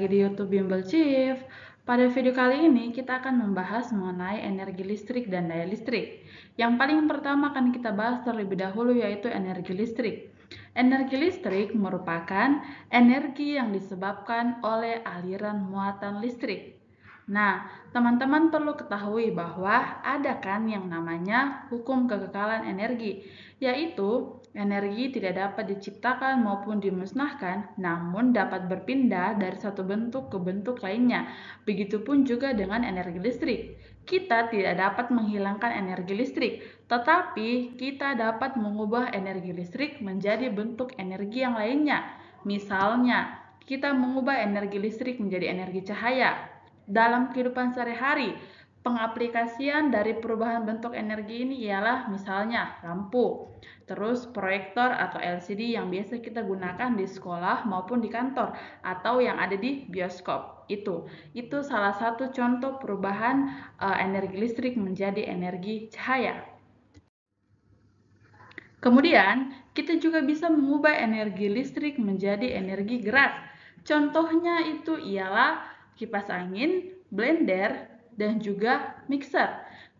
lagi di YouTube Bimbel Chief. Pada video kali ini kita akan membahas mengenai energi listrik dan daya listrik. Yang paling pertama akan kita bahas terlebih dahulu yaitu energi listrik. Energi listrik merupakan energi yang disebabkan oleh aliran muatan listrik. Nah, teman-teman perlu ketahui bahwa ada kan yang namanya hukum kekekalan energi, yaitu energi tidak dapat diciptakan maupun dimusnahkan, namun dapat berpindah dari satu bentuk ke bentuk lainnya. Begitupun juga dengan energi listrik. Kita tidak dapat menghilangkan energi listrik, tetapi kita dapat mengubah energi listrik menjadi bentuk energi yang lainnya. Misalnya, kita mengubah energi listrik menjadi energi cahaya. Dalam kehidupan sehari-hari, pengaplikasian dari perubahan bentuk energi ini ialah misalnya lampu, terus proyektor atau LCD yang biasa kita gunakan di sekolah maupun di kantor atau yang ada di bioskop. Itu salah satu contoh perubahan energi listrik menjadi energi cahaya. Kemudian, kita juga bisa mengubah energi listrik menjadi energi gerak. Contohnya itu ialah kipas angin, blender, dan juga mixer.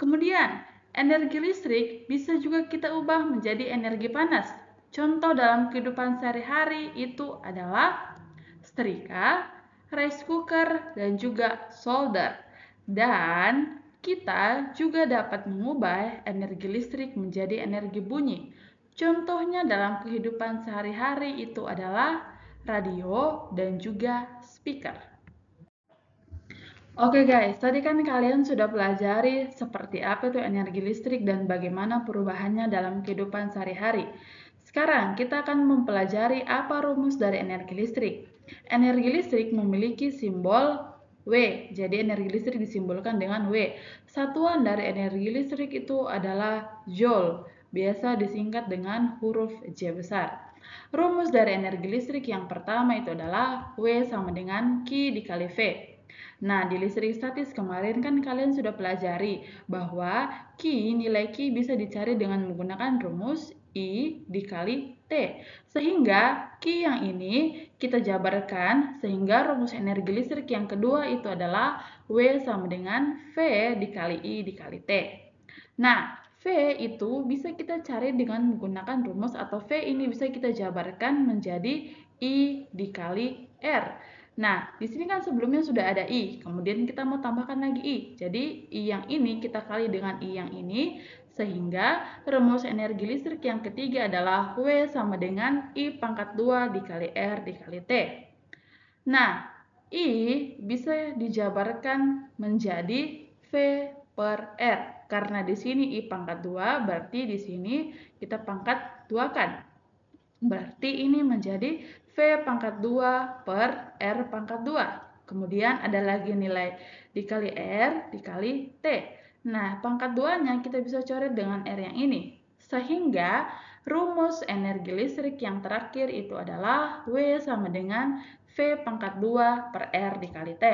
Kemudian, energi listrik bisa juga kita ubah menjadi energi panas. Contoh dalam kehidupan sehari-hari itu adalah setrika, rice cooker, dan juga solder. Dan kita juga dapat mengubah energi listrik menjadi energi bunyi. Contohnya dalam kehidupan sehari-hari itu adalah radio dan juga speaker. Oke guys, tadi kan kalian sudah pelajari seperti apa itu energi listrik dan bagaimana perubahannya dalam kehidupan sehari-hari. Sekarang kita akan mempelajari apa rumus dari energi listrik. Energi listrik memiliki simbol W, jadi energi listrik disimbolkan dengan W. Satuan dari energi listrik itu adalah Joule, biasa disingkat dengan huruf J besar. Rumus dari energi listrik yang pertama itu adalah W sama dengan Q dikali V. Nah, di listrik statis kemarin kan kalian sudah pelajari bahwa nilai Q bisa dicari dengan menggunakan rumus I dikali T. Sehingga Q yang ini kita jabarkan sehingga rumus energi listrik yang kedua itu adalah W sama dengan V dikali I dikali T. Nah, V itu bisa kita cari dengan menggunakan rumus atau V ini bisa kita jabarkan menjadi I dikali R. Nah, di sini kan sebelumnya sudah ada I, kemudian kita mau tambahkan lagi I. Jadi, I yang ini kita kali dengan I yang ini, sehingga rumus energi listrik yang ketiga adalah W sama dengan I pangkat 2 dikali R dikali T. Nah, I bisa dijabarkan menjadi V per R. Karena di sini I pangkat 2, berarti di sini kita pangkat 2 kan. Berarti ini menjadi V pangkat 2 per R pangkat 2. Kemudian ada lagi nilai dikali R dikali T. Nah, pangkat 2-nya kita bisa coret dengan R yang ini. Sehingga rumus energi listrik yang terakhir itu adalah W sama dengan V pangkat 2 per R dikali T.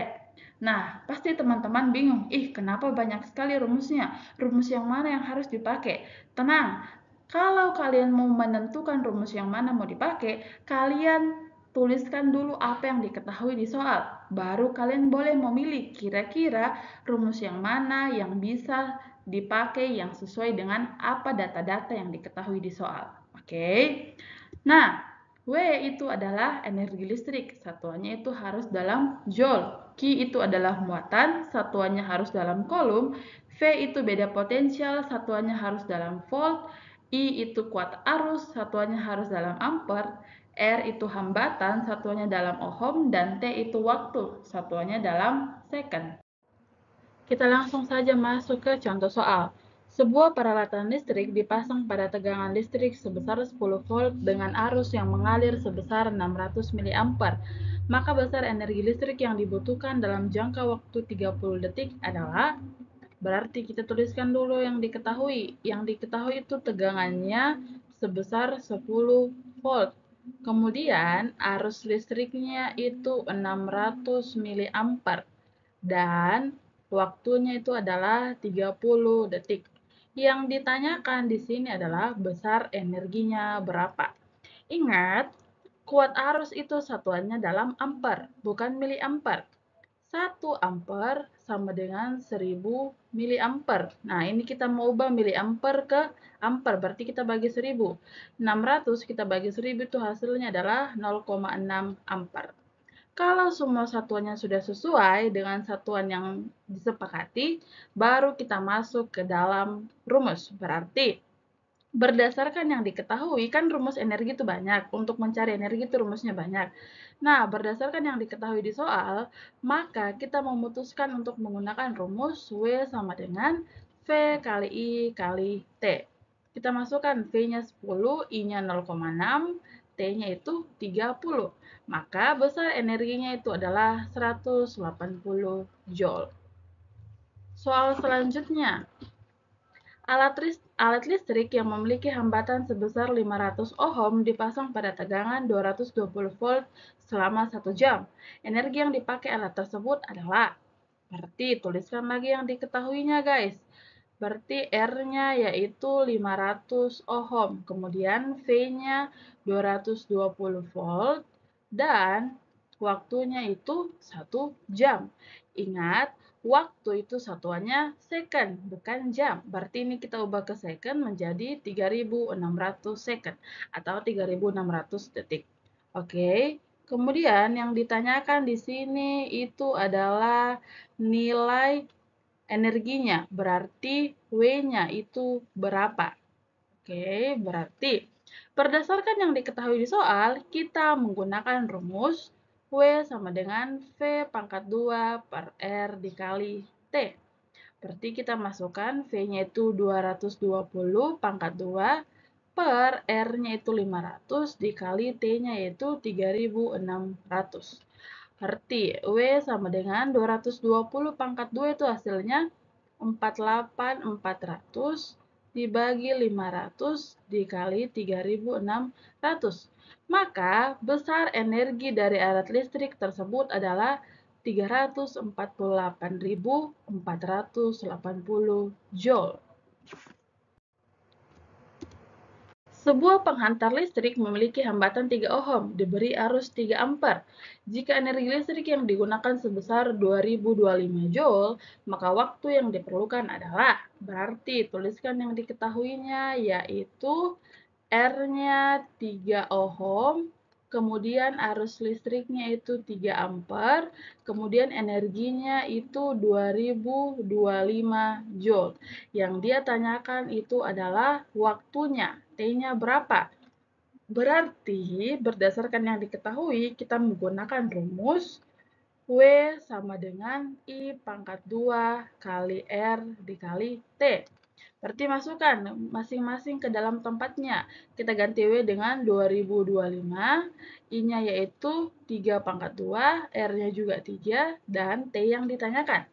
Nah, pasti teman-teman bingung, kenapa banyak sekali rumusnya? Rumus yang mana yang harus dipakai? Tenang, kalau kalian mau menentukan rumus yang mana mau dipakai, kalian tuliskan dulu apa yang diketahui di soal. Baru kalian boleh memilih kira-kira rumus yang mana yang bisa dipakai yang sesuai dengan apa data-data yang diketahui di soal. Oke. Nah, W itu adalah energi listrik, satuannya itu harus dalam joule. Q itu adalah muatan, satuannya harus dalam kolom. V itu beda potensial, satuannya harus dalam volt. I itu kuat arus, satuannya harus dalam ampere. R itu hambatan, satuannya dalam ohm. Dan T itu waktu, satuannya dalam second. Kita langsung saja masuk ke contoh soal. Sebuah peralatan listrik dipasang pada tegangan listrik sebesar 10 volt dengan arus yang mengalir sebesar 600 mA. Maka besar energi listrik yang dibutuhkan dalam jangka waktu 30 detik adalah, berarti kita tuliskan dulu yang diketahui. Yang diketahui itu tegangannya sebesar 10 volt. Kemudian arus listriknya itu 600 mA. Dan waktunya itu adalah 30 detik. Yang ditanyakan di sini adalah besar energinya berapa. Ingat, Kuat arus itu satuannya dalam ampere, bukan miliampere. 1 ampere sama dengan 1000 miliampere. Nah, ini kita mau ubah miliampere ke ampere, berarti kita bagi 1000. 600 kita bagi 1000 itu hasilnya adalah 0,6 ampere. Kalau semua satuannya sudah sesuai dengan satuan yang disepakati, baru kita masuk ke dalam rumus. Berarti berdasarkan yang diketahui, kan rumus energi itu banyak. Untuk mencari energi itu rumusnya banyak. Nah, berdasarkan yang diketahui di soal, maka kita memutuskan untuk menggunakan rumus W sama dengan V kali I kali T. Kita masukkan V-nya 10, I-nya 0,6, T-nya itu 30. Maka besar energinya itu adalah 180 Joule. Soal selanjutnya. Alat listrik yang memiliki hambatan sebesar 500 ohm dipasang pada tegangan 220 volt selama 1 jam. Energi yang dipakai alat tersebut adalah, berarti tuliskan lagi yang diketahuinya guys. Berarti R-nya yaitu 500 ohm, kemudian V-nya 220 volt, dan waktunya itu 1 jam. Ingat, waktu itu satuannya second, bukan jam. Berarti ini kita ubah ke second menjadi 3600 second atau 3600 detik. Oke, kemudian yang ditanyakan di sini itu adalah nilai energinya, berarti W-nya itu berapa? Oke, berarti berdasarkan yang diketahui di soal, kita menggunakan rumus W sama dengan V pangkat 2 per R dikali T. Berarti kita masukkan V-nya itu 220 pangkat 2 per R-nya itu 500 dikali T-nya yaitu 3600. Berarti W sama dengan 220 pangkat 2 itu hasilnya 48400 dibagi 500 dikali 3600. Maka besar energi dari alat listrik tersebut adalah 348.480 Joule. Sebuah penghantar listrik memiliki hambatan 3 ohm, diberi arus 3 ampere. Jika energi listrik yang digunakan sebesar 2025 Joule, maka waktu yang diperlukan adalah, berarti tuliskan yang diketahuinya, yaitu R-nya 3 ohm, kemudian arus listriknya itu 3 ampere, kemudian energinya itu 2025 Joule. Yang dia tanyakan itu adalah waktunya, T-nya berapa? Berarti berdasarkan yang diketahui, kita menggunakan rumus W sama dengan I pangkat 2 kali R dikali T. Berarti masukkan masing-masing ke dalam tempatnya. Kita ganti W dengan 2025, I-nya yaitu 3 pangkat 2, R-nya juga 3, dan T yang ditanyakan.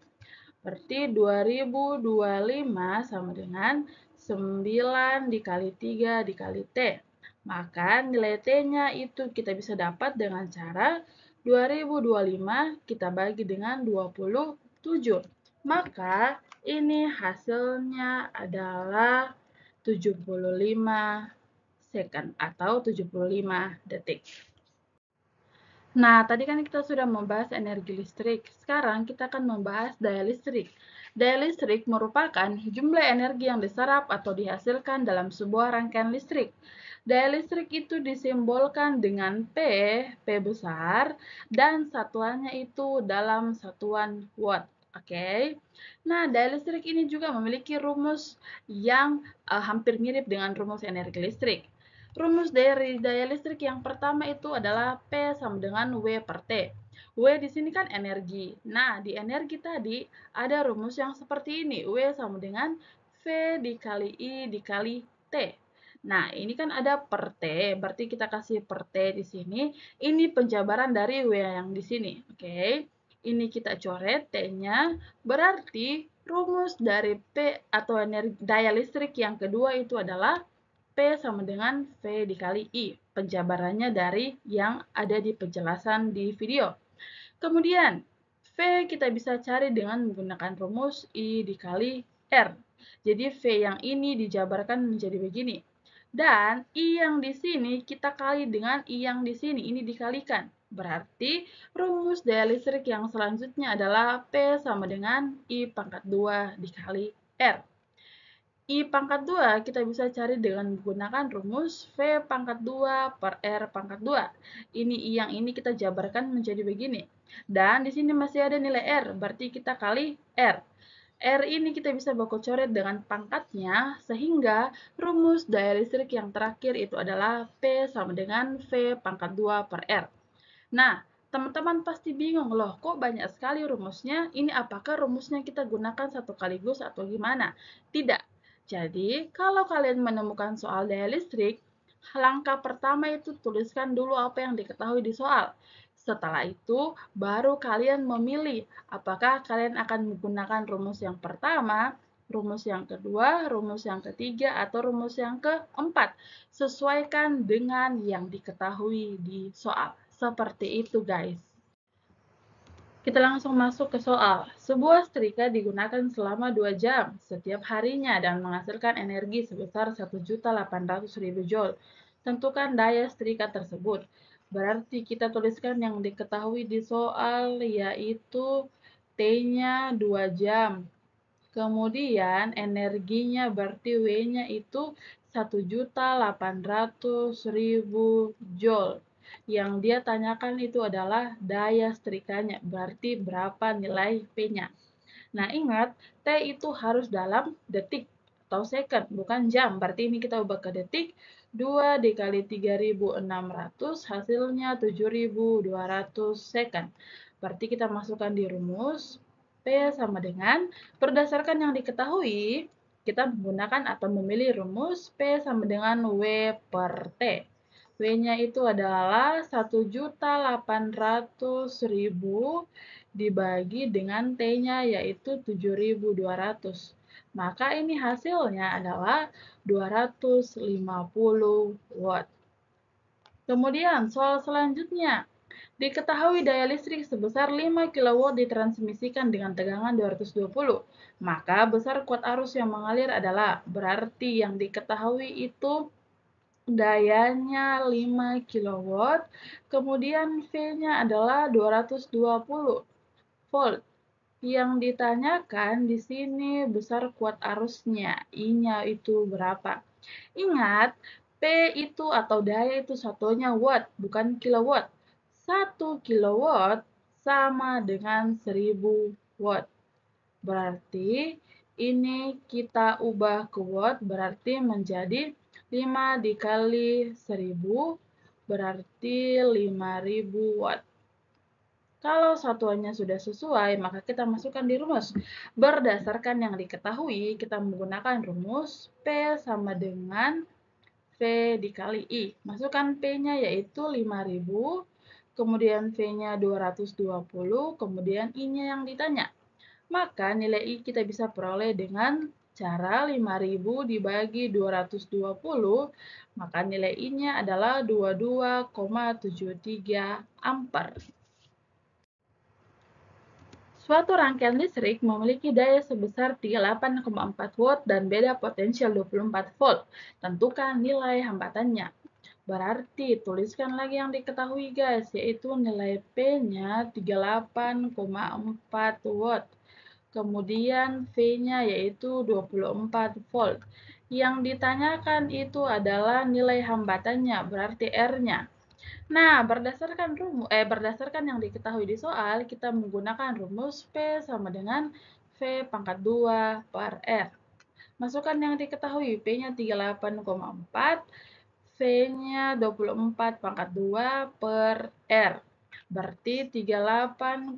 Berarti 2025 sama dengan 9 dikali 3 dikali T. Maka nilai T-nya itu kita bisa dapat dengan cara 2025 kita bagi dengan 27. Maka ini hasilnya adalah 75 second atau 75 detik. Nah, tadi kan kita sudah membahas energi listrik. Sekarang kita akan membahas daya listrik. Daya listrik merupakan jumlah energi yang diserap atau dihasilkan dalam sebuah rangkaian listrik. Daya listrik itu disimbolkan dengan P besar, dan satuannya itu dalam satuan watt. Oke. Nah, daya listrik ini juga memiliki rumus yang hampir mirip dengan rumus energi listrik. Rumus dari daya listrik yang pertama itu adalah P sama dengan W per T. W di sini kan energi. Nah, di energi tadi ada rumus yang seperti ini. W sama dengan V dikali I dikali T. Nah, ini kan ada per T, berarti kita kasih per T di sini. Ini penjabaran dari W yang di sini. Oke. Ini kita coret T-nya, berarti rumus dari P atau energi daya listrik yang kedua itu adalah P sama dengan V dikali I. Penjabarannya dari yang ada di penjelasan di video. Kemudian, V kita bisa cari dengan menggunakan rumus I dikali R. Jadi, V yang ini dijabarkan menjadi begini. Dan I yang di sini kita kali dengan I yang di sini, ini dikalikan. Berarti rumus daya listrik yang selanjutnya adalah P sama dengan I pangkat 2 dikali R. I pangkat 2 kita bisa cari dengan menggunakan rumus V pangkat 2 per R pangkat 2. Ini I yang ini kita jabarkan menjadi begini. Dan di sini masih ada nilai R, berarti kita kali R. R ini kita bisa baku coret dengan pangkatnya, sehingga rumus daya listrik yang terakhir itu adalah P sama dengan V pangkat 2 per R. Nah, teman-teman pasti bingung loh, kok banyak sekali rumusnya? Ini apakah rumusnya kita gunakan satu sekaligus atau gimana? Tidak. Jadi, kalau kalian menemukan soal daya listrik, langkah pertama itu tuliskan dulu apa yang diketahui di soal. Setelah itu, baru kalian memilih apakah kalian akan menggunakan rumus yang pertama, rumus yang kedua, rumus yang ketiga, atau rumus yang keempat. Sesuaikan dengan yang diketahui di soal. Seperti itu, guys. Kita langsung masuk ke soal. Sebuah setrika digunakan selama 2 jam setiap harinya dan menghasilkan energi sebesar 1.800.000 Joule. Tentukan daya setrika tersebut. Berarti kita tuliskan yang diketahui di soal, yaitu T-nya 2 jam. Kemudian energinya berarti W-nya itu 1.800.000 Joule. Yang dia tanyakan itu adalah daya setrikanya, berarti berapa nilai P-nya. Nah, ingat, T itu harus dalam detik atau second, bukan jam. Berarti ini kita ubah ke detik. 2 dikali 3.600 hasilnya 7.200 second. Berarti kita masukkan di rumus. P sama dengan, berdasarkan yang diketahui, kita menggunakan atau memilih rumus P sama dengan W per T. W-nya itu adalah 1.800.000 dibagi dengan T-nya yaitu 7.200. Maka ini hasilnya adalah 250 watt. Kemudian soal selanjutnya. Diketahui daya listrik sebesar 5 kW ditransmisikan dengan tegangan 220. Maka besar kuat arus yang mengalir adalah, berarti yang diketahui itu dayanya 5 kW, kemudian V-nya adalah 220 volt. Yang ditanyakan di sini besar kuat arusnya, I-nya itu berapa? Ingat, P itu atau daya itu satunya watt, bukan kilowatt. 1 kilowatt sama dengan 1000 watt. Berarti ini kita ubah ke watt, berarti menjadi 5 dikali 1000, berarti 5000 watt. Kalau satuannya sudah sesuai, maka kita masukkan di rumus. Berdasarkan yang diketahui, kita menggunakan rumus P sama dengan V dikali I. Masukkan P-nya yaitu 5000, kemudian V-nya 220, kemudian I-nya yang ditanya. Maka nilai I kita bisa peroleh dengan cara 5000 dibagi 220, maka nilai I-nya adalah 22,73 ampere. Suatu rangkaian listrik memiliki daya sebesar 38,4 watt dan beda potensial 24 volt. Tentukan nilai hambatannya. Berarti tuliskan lagi yang diketahui guys, yaitu nilai P-nya 38,4 watt. Kemudian V-nya yaitu 24 volt. Yang ditanyakan itu adalah nilai hambatannya, berarti R-nya. Nah, berdasarkan yang diketahui di soal, kita menggunakan rumus P sama dengan V pangkat 2 per R. Masukkan yang diketahui, P-nya 38,4, V-nya 24 pangkat 2 per R. Berarti 38,4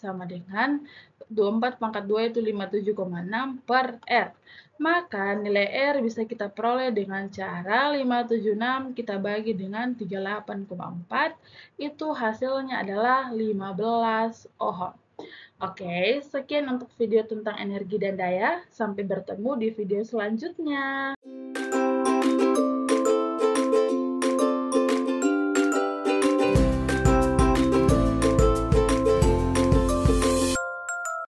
sama dengan 24 pangkat 2 itu 57,6 per R. Maka nilai R bisa kita peroleh dengan cara 576 kita bagi dengan 38,4, itu hasilnya adalah 15 ohm. Oke, sekian untuk video tentang energi dan daya. Sampai bertemu di video selanjutnya.